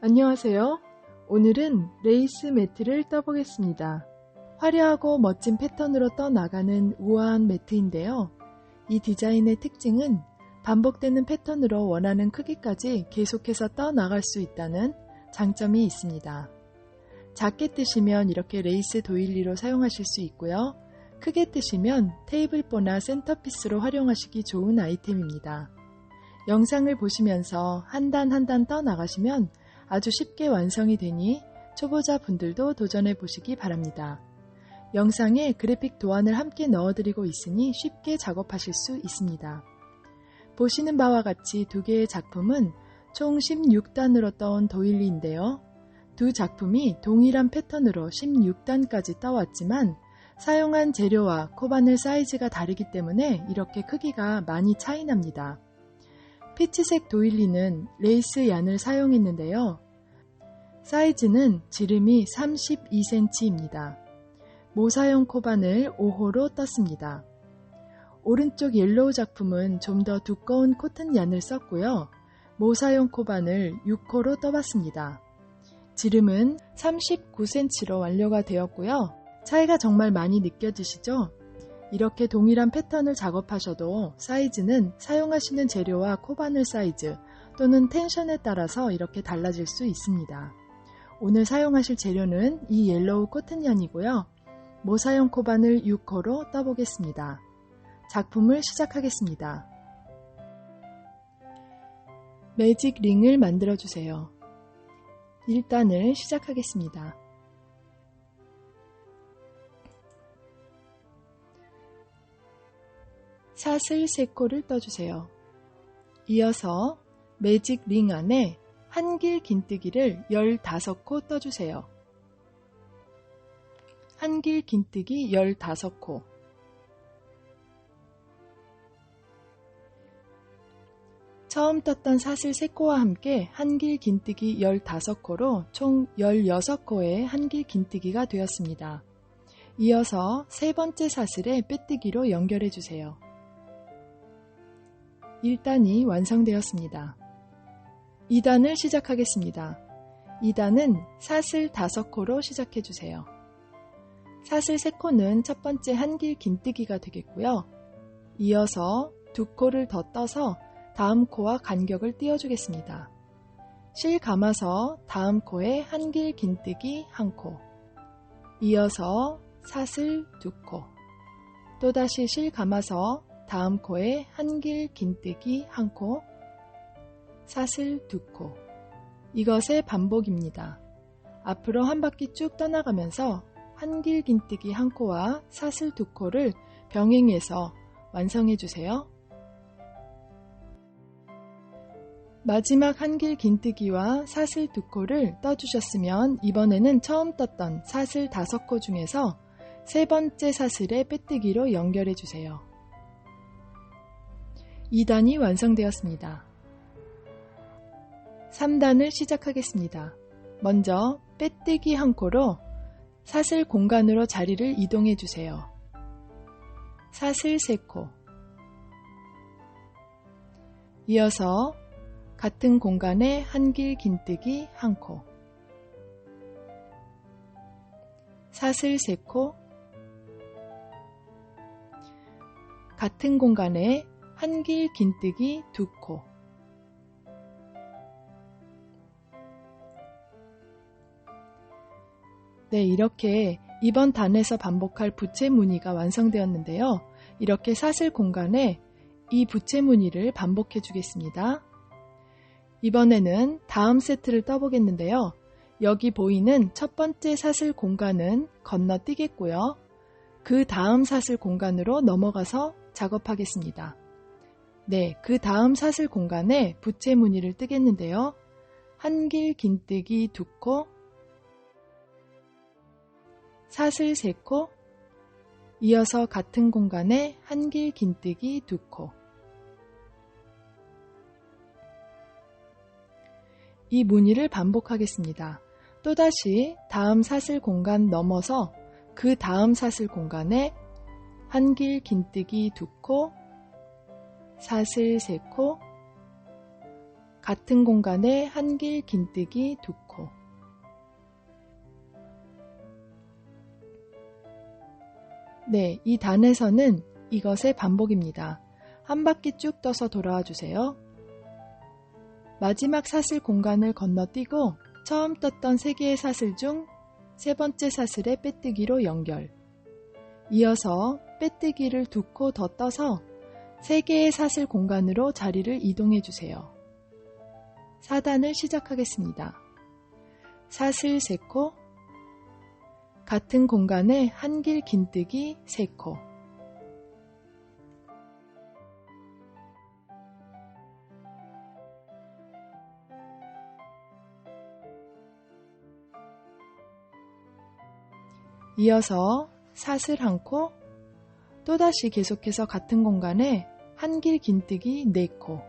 안녕하세요. 오늘은 레이스 매트를 떠보겠습니다. 화려하고 멋진 패턴으로 떠나가는 우아한 매트인데요. 이 디자인의 특징은 반복되는 패턴으로 원하는 크기까지 계속해서 떠나갈 수 있다는 장점이 있습니다. 작게 뜨시면 이렇게 레이스 도일리로 사용하실 수 있고요. 크게 뜨시면 테이블보나 센터피스로 활용하시기 좋은 아이템입니다. 영상을 보시면서 한 단 한 단 떠나가시면 아주 쉽게 완성이 되니 초보자분들도 도전해 보시기 바랍니다. 영상에 그래픽 도안을 함께 넣어드리고 있으니 쉽게 작업하실 수 있습니다. 보시는 바와 같이 두 개의 작품은 총 16단으로 떠온 도일리인데요. 두 작품이 동일한 패턴으로 16단까지 떠왔지만 사용한 재료와 코바늘 사이즈가 다르기 때문에 이렇게 크기가 많이 차이납니다. 피치색 도일리는 레이스 얀을 사용했는데요. 사이즈는 지름이 32cm입니다. 모사용 코바늘 5호로 떴습니다. 오른쪽 옐로우 작품은 좀 더 두꺼운 코튼 얀을 썼고요. 모사용 코바늘 6호로 떠봤습니다. 지름은 39cm로 완료가 되었고요. 차이가 정말 많이 느껴지시죠? 이렇게 동일한 패턴을 작업하셔도 사이즈는 사용하시는 재료와 코바늘 사이즈 또는 텐션에 따라서 이렇게 달라질 수 있습니다. 오늘 사용하실 재료는 이 옐로우 코튼얀이고요. 모사용 코바늘 6호로 떠보겠습니다. 작품을 시작하겠습니다. 매직 링을 만들어주세요. 1단을 시작하겠습니다. 사슬 3코를 떠주세요. 이어서 매직 링 안에 한길 긴뜨기를 15코 떠주세요. 한길 긴뜨기 15코. 처음 떴던 사슬 3코와 함께 한길 긴뜨기 15코로 총 16코의 한길 긴뜨기가 되었습니다. 이어서 세 번째 사슬에 빼뜨기로 연결해 주세요. 1단이 완성되었습니다. 2단을 시작하겠습니다. 2단은 사슬 5코로 시작해 주세요. 사슬 3코는 첫 번째 한길 긴뜨기가 되겠고요. 이어서 2코를 더 떠서 다음 코와 간격을 띄워주겠습니다. 실 감아서 다음 코에 한길 긴뜨기 1코, 이어서 사슬 2코, 또다시 실 감아서 다음 코에 한길 긴뜨기 1코, 사슬 2코. 이것의 반복입니다. 앞으로 한 바퀴 쭉 떠나가면서 한길 긴뜨기 1코와 사슬 2코를 병행해서 완성해 주세요. 마지막 한길 긴뜨기와 사슬 2코를 떠주셨으면 이번에는 처음 떴던 사슬 5코 중에서 세 번째 사슬에 빼뜨기로 연결해 주세요. 2단이 완성되었습니다. 3단을 시작하겠습니다. 먼저 빼뜨기 1코로 사슬 공간으로 자리를 이동해 주세요. 사슬 3코. 이어서 같은 공간에 한길 긴뜨기 1코, 사슬 3코, 같은 공간에 한길 긴뜨기 2코, 네, 이렇게 이번 단에서 반복할 부채 무늬가 완성되었는데요. 이렇게 사슬 공간에 이 부채 무늬를 반복해 주겠습니다. 이번에는 다음 세트를 떠보겠는데요. 여기 보이는 첫 번째 사슬 공간은 건너뛰겠고요. 그 다음 사슬 공간으로 넘어가서 작업하겠습니다. 네, 그 다음 사슬 공간에 부채 무늬를 뜨겠는데요. 한길 긴뜨기 2코, 사슬 3코, 이어서 같은 공간에 한길 긴뜨기 2코. 이 무늬를 반복하겠습니다. 또다시 다음 사슬 공간 넘어서 그 다음 사슬 공간에 한길 긴뜨기 2코, 사슬 3코, 같은 공간에 한 길 긴뜨기 두 코. 네, 이 단에서는 이것의 반복입니다. 한 바퀴 쭉 떠서 돌아와 주세요. 마지막 사슬 공간을 건너뛰고 처음 떴던 3개의 사슬 중 3번째 사슬의 빼뜨기로 연결. 이어서 빼뜨기를 2코 더 떠서 3개의 사슬 공간으로 자리를 이동해 주세요. 4단을 시작하겠습니다. 사슬 3코, 같은 공간에 한 길 긴뜨기 3코. 이어서 사슬 1코, 또다시 계속해서 같은 공간에 한 길 긴뜨기 4코.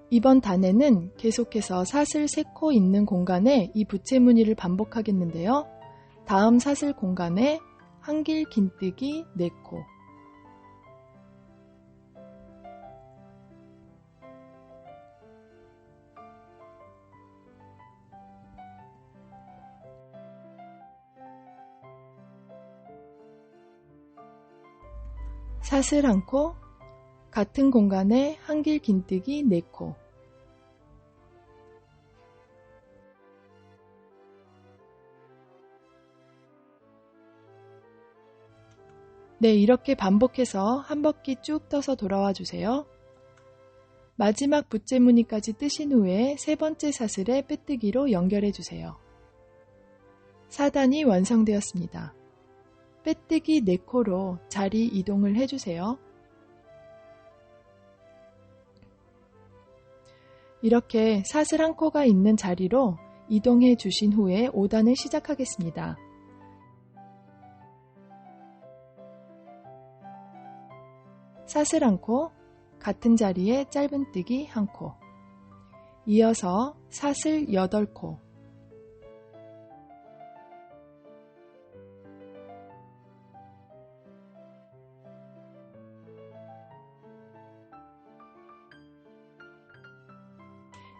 이번 단에는 계속해서 사슬 3코 있는 공간에 이 부채무늬를 반복하겠는데요. 다음 사슬 공간에 한 길 긴뜨기 4코. 사슬 1코, 같은 공간에 한 길 긴뜨기 4코. 네, 이렇게 반복해서 한 바퀴 쭉 떠서 돌아와 주세요. 마지막 부채무늬까지 뜨신 후에 3번째 사슬에 빼뜨기로 연결해 주세요. 4단이 완성되었습니다. 빼뜨기 4코로 자리 이동을 해주세요. 이렇게 사슬 1코가 있는 자리로 이동해 주신 후에 5단을 시작하겠습니다. 사슬 1코, 같은 자리에 짧은뜨기 1코. 이어서 사슬 8코.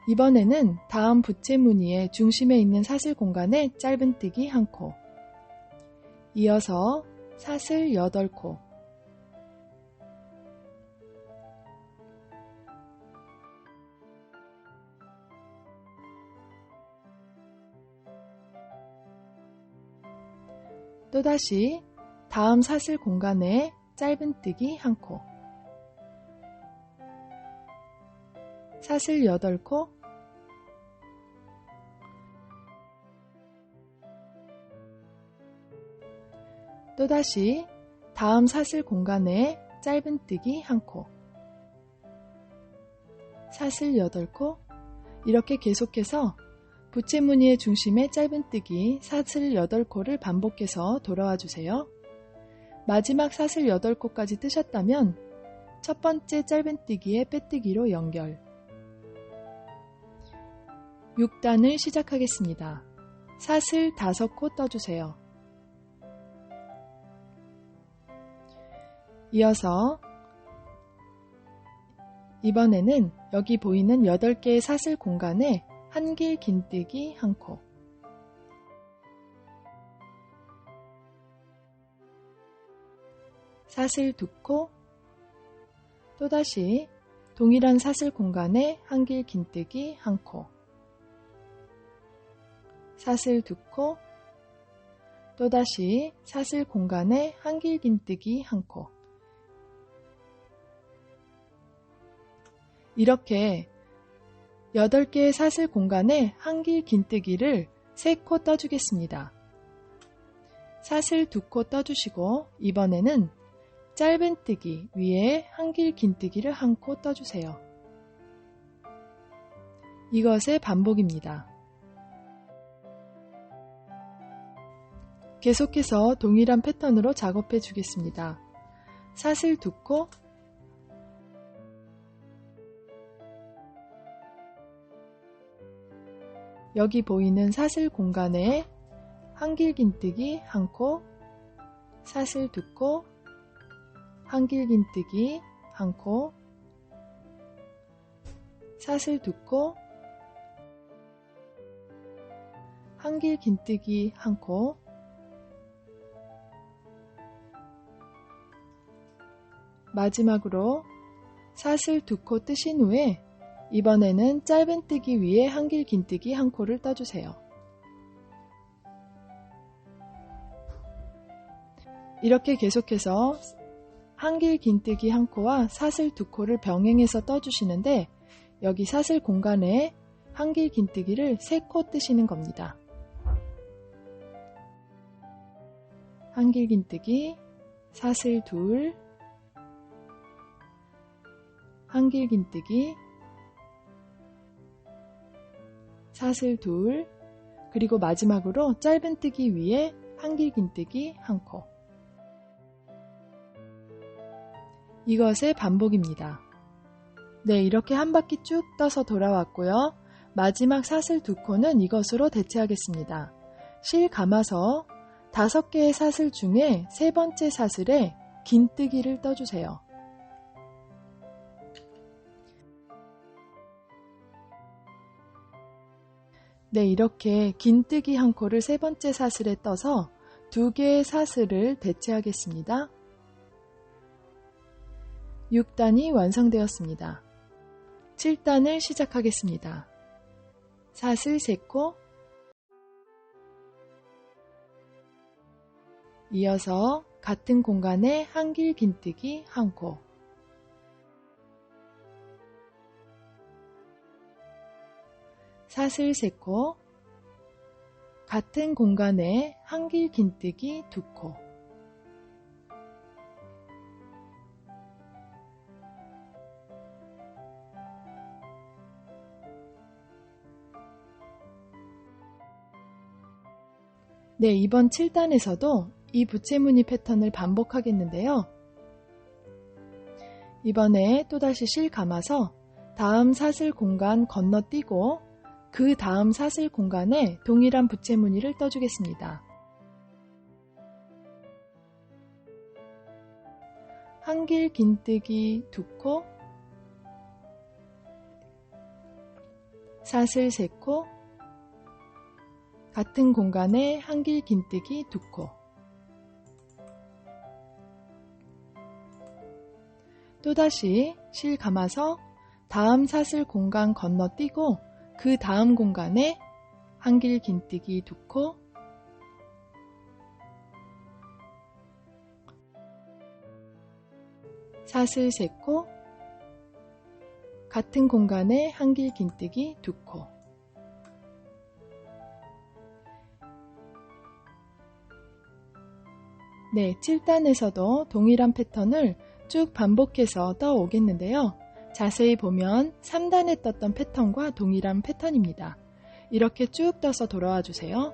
이번에는 다음 부채무늬의 중심에 있는 사슬 공간에 짧은뜨기 1코. 이어서 사슬 8코. 또다시 다음 사슬 공간에 짧은뜨기 1코. 사슬 8코. 또다시 다음 사슬 공간에 짧은뜨기 1코. 사슬 8코. 이렇게 계속해서 부채무늬의 중심에 짧은뜨기 사슬 8코를 반복해서 돌아와 주세요. 마지막 사슬 8코까지 뜨셨다면 첫 번째 짧은뜨기의 빼뜨기로 연결. 6단을 시작하겠습니다. 사슬 5코 떠주세요. 이어서 이번에는 여기 보이는 8개의 사슬 공간에 한 길 긴뜨기 1코. 사슬 2코. 또다시 동일한 사슬 공간에 한 길 긴뜨기 1코. 사슬 2코. 또다시 사슬 공간에 한 길 긴뜨기 1코. 이렇게 8개의 사슬 공간에 한 길 긴뜨기를 3코 떠주겠습니다. 사슬 2코 떠주시고 이번에는 짧은뜨기 위에 한 길 긴뜨기를 1코 떠주세요. 이것의 반복입니다. 계속해서 동일한 패턴으로 작업해 주겠습니다. 사슬 2코. 여기 보이는 사슬 공간에 한길긴뜨기 1코, 사슬 2코, 한길긴뜨기 1코, 사슬 2코, 한길긴뜨기 1코, 마지막으로 사슬 2코 뜨신 후에 이번에는 짧은뜨기 위에 한길긴뜨기 1코를 떠주세요. 이렇게 계속해서 한길긴뜨기 1코와 사슬 2코를 병행해서 떠주시는데 여기 사슬 공간에 한길긴뜨기를 3코 뜨시는 겁니다. 한길긴뜨기, 사슬 2, 한길긴뜨기, 사슬 2, 그리고 마지막으로 짧은뜨기 위에 한길긴뜨기 1코. 이것의 반복입니다. 네, 이렇게 한 바퀴 쭉 떠서 돌아왔고요. 마지막 사슬 2코는 이것으로 대체하겠습니다. 실 감아서 5개의 사슬 중에 3번째 사슬에 긴뜨기를 떠주세요. 네, 이렇게 긴뜨기 1코를 3번째 사슬에 떠서 2개의 사슬을 대체하겠습니다. 6단이 완성되었습니다. 7단을 시작하겠습니다. 사슬 3코, 이어서 같은 공간에 한길긴뜨기 1코, 사슬 3코, 같은 공간에 한길긴뜨기 2코, 네, 이번 7단에서도 이 부채무늬 패턴을 반복하겠는데요. 이번에 또다시 실 감아서 다음 사슬 공간 건너뛰고 그 다음 사슬 공간에 동일한 부채무늬를 떠주겠습니다. 한길긴뜨기 2코, 사슬 3코, 같은 공간에 한길긴뜨기 2코, 또다시 실 감아서 다음 사슬 공간 건너뛰고 그 다음 공간에 한길긴뜨기 2코, 사슬 3코, 같은 공간에 한길긴뜨기 2코, 네, 7단에서도 동일한 패턴을 쭉 반복해서 떠오겠는데요. 자세히 보면 3단에 떴던 패턴과 동일한 패턴입니다. 이렇게 쭉 떠서 돌아와 주세요.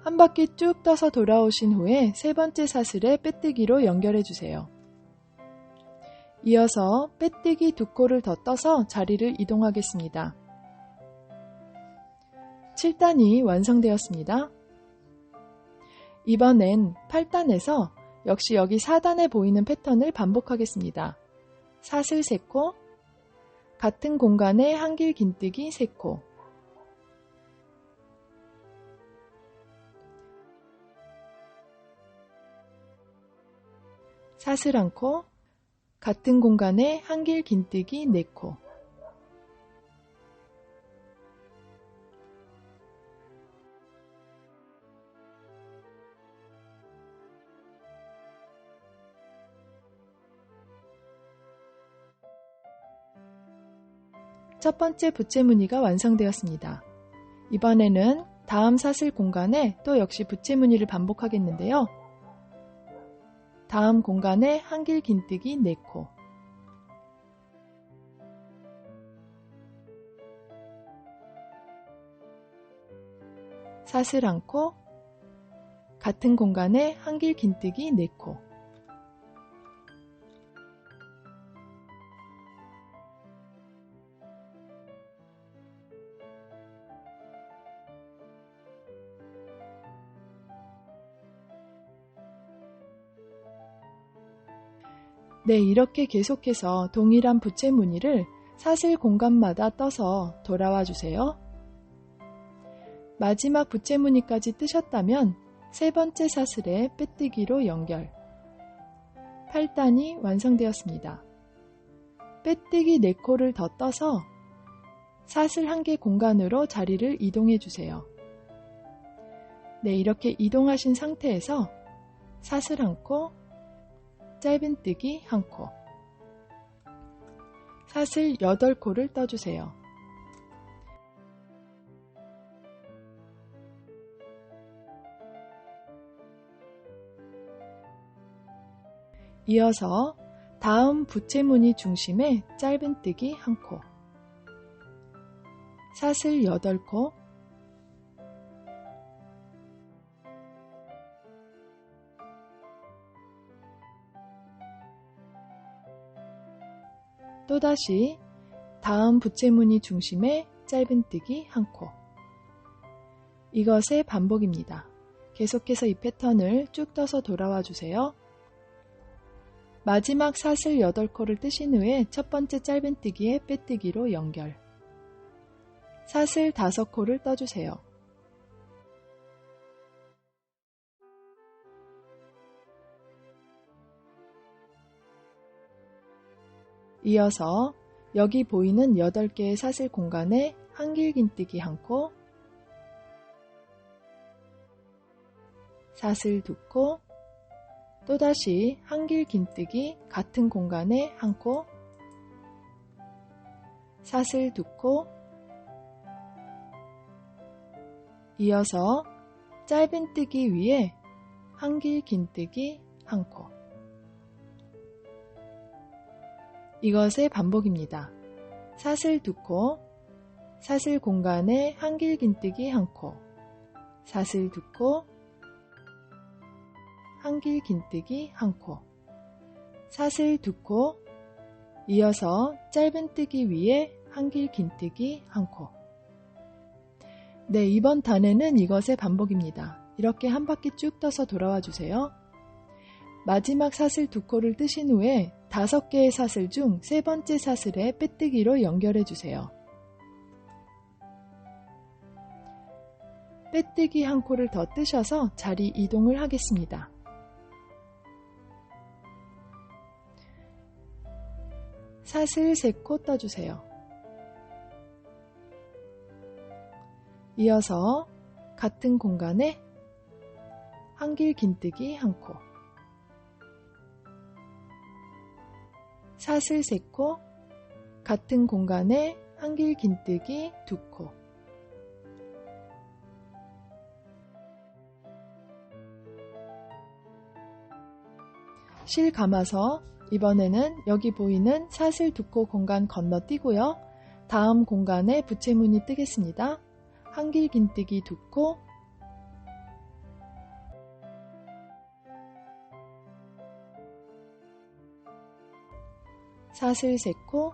한 바퀴 쭉 떠서 돌아오신 후에 3번째 사슬에 빼뜨기로 연결해 주세요. 이어서 빼뜨기 2코를 더 떠서 자리를 이동하겠습니다. 7단이 완성되었습니다. 이번엔 8단에서 역시 여기 4단에 보이는 패턴을 반복하겠습니다. 사슬 3코, 같은 공간에 한길긴뜨기 3코, 사슬 1코, 같은 공간에 한길긴뜨기 4코, 첫 번째 부채무늬가 완성되었습니다. 이번에는 다음 사슬 공간에 또 역시 부채무늬를 반복하겠는데요. 다음 공간에 한길긴뜨기 4코, 사슬 1코, 같은 공간에 한길긴뜨기 4코, 네, 이렇게 계속해서 동일한 부채 무늬를 사슬 공간마다 떠서 돌아와 주세요. 마지막 부채 무늬까지 뜨셨다면 세 번째 사슬에 빼뜨기로 연결. 8단이 완성되었습니다. 빼뜨기 4코를 더 떠서 사슬 1개 공간으로 자리를 이동해 주세요. 네, 이렇게 이동하신 상태에서 사슬 1코, 짧은뜨기 1코, 사슬 8코를 떠주세요. 이어서 다음 부채 무늬 중심에 짧은뜨기 1코, 사슬 8코, 또다시 다음 부채 무늬 중심에 짧은뜨기 1코. 이것의 반복입니다. 계속해서 이 패턴을 쭉 떠서 돌아와 주세요. 마지막 사슬 8코를 뜨신 후에 첫 번째 짧은뜨기에 빼뜨기로 연결. 사슬 5코를 떠주세요. 이어서 여기 보이는 8개의 사슬 공간에 한길긴뜨기 1코, 사슬 2코, 또다시 한길긴뜨기 같은 공간에 1코, 사슬 2코, 이어서 짧은뜨기 위에 한길긴뜨기 1코. 이것의 반복입니다. 사슬 2코, 사슬 공간에 한길긴뜨기 1코, 사슬 2코, 한길긴뜨기 1코, 사슬 2코, 이어서 짧은뜨기 위에 한길긴뜨기 1코. 네, 이번 단에는 이것의 반복입니다. 이렇게 한 바퀴 쭉 떠서 돌아와 주세요. 마지막 사슬 2코를 뜨신 후에 5개의 사슬 중 세 번째 사슬에 빼뜨기로 연결해 주세요. 빼뜨기 1코를 더 뜨셔서 자리 이동을 하겠습니다. 사슬 3코 떠주세요. 이어서 같은 공간에 한길긴뜨기 1코, 사슬 3코, 같은 공간에 한길긴뜨기 2코, 실 감아서 이번에는 여기 보이는 사슬 2코 공간 건너뛰고요. 다음 공간에 부채무늬 뜨겠습니다. 한길긴뜨기 2코, 사슬 3코,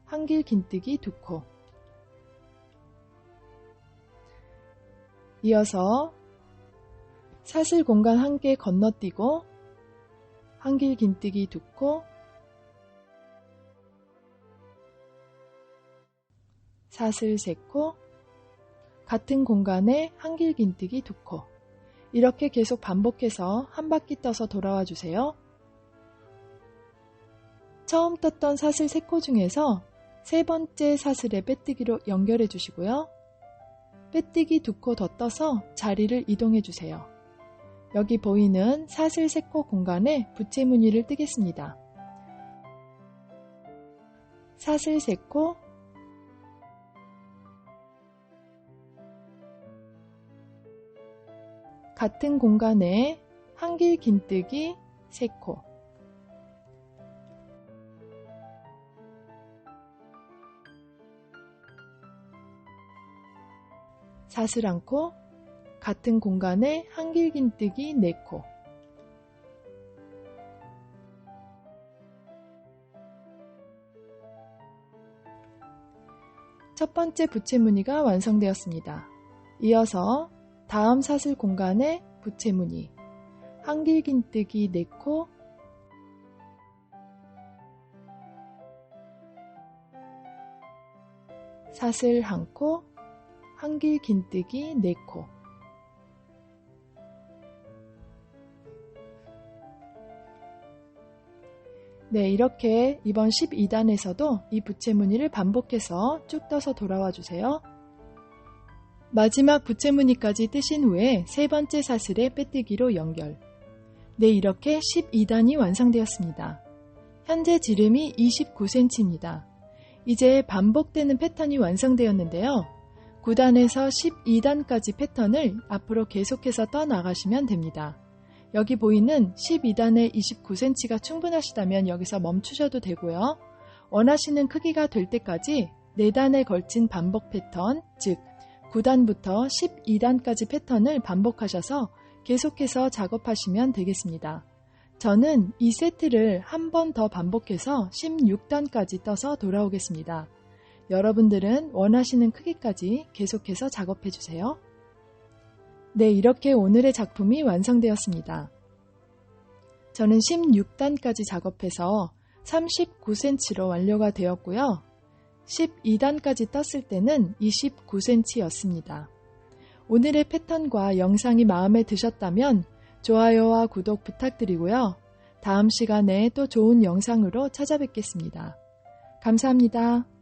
한길긴뜨기 2코. 이어서 사슬 공간 1개 건너뛰고 한길긴뜨기 2코, 사슬 3코, 같은 공간에 한길긴뜨기 2코. 이렇게 계속 반복해서 한 바퀴 떠서 돌아와 주세요. 처음 떴던 사슬 3코 중에서 세 번째 사슬에 빼뜨기로 연결해 주시고요. 빼뜨기 2코 더 떠서 자리를 이동해 주세요. 여기 보이는 사슬 3코 공간에 부채무늬를 뜨겠습니다. 사슬 3코, 같은 공간에 한길긴뜨기 3코, 사슬 1코, 같은 공간에 한길긴뜨기 4코, 첫 번째 부채무늬가 완성되었습니다. 이어서 다음 사슬 공간에 부채무늬, 한길긴뜨기 4코, 사슬 1코, 한길 긴뜨기 4코. 네, 이렇게 이번 12단에서도 이 부채무늬를 반복해서 쭉 떠서 돌아와 주세요. 마지막 부채무늬까지 뜨신 후에 세 번째 사슬에 빼뜨기로 연결. 네, 이렇게 12단이 완성되었습니다. 현재 지름이 29cm입니다. 이제 반복되는 패턴이 완성되었는데요. 9단에서 12단까지 패턴을 앞으로 계속해서 떠나가시면 됩니다. 여기 보이는 12단에 29cm가 충분하시다면 여기서 멈추셔도 되고요. 원하시는 크기가 될 때까지 4단에 걸친 반복 패턴, 즉 9단부터 12단까지 패턴을 반복하셔서 계속해서 작업하시면 되겠습니다. 저는 이 세트를 한 번 더 반복해서 16단까지 떠서 돌아오겠습니다. 여러분들은 원하시는 크기까지 계속해서 작업해주세요. 네, 이렇게 오늘의 작품이 완성되었습니다. 저는 16단까지 작업해서 39cm로 완료가 되었고요. 12단까지 떴을 때는 29cm였습니다. 오늘의 패턴과 영상이 마음에 드셨다면 좋아요와 구독 부탁드리고요. 다음 시간에 또 좋은 영상으로 찾아뵙겠습니다. 감사합니다.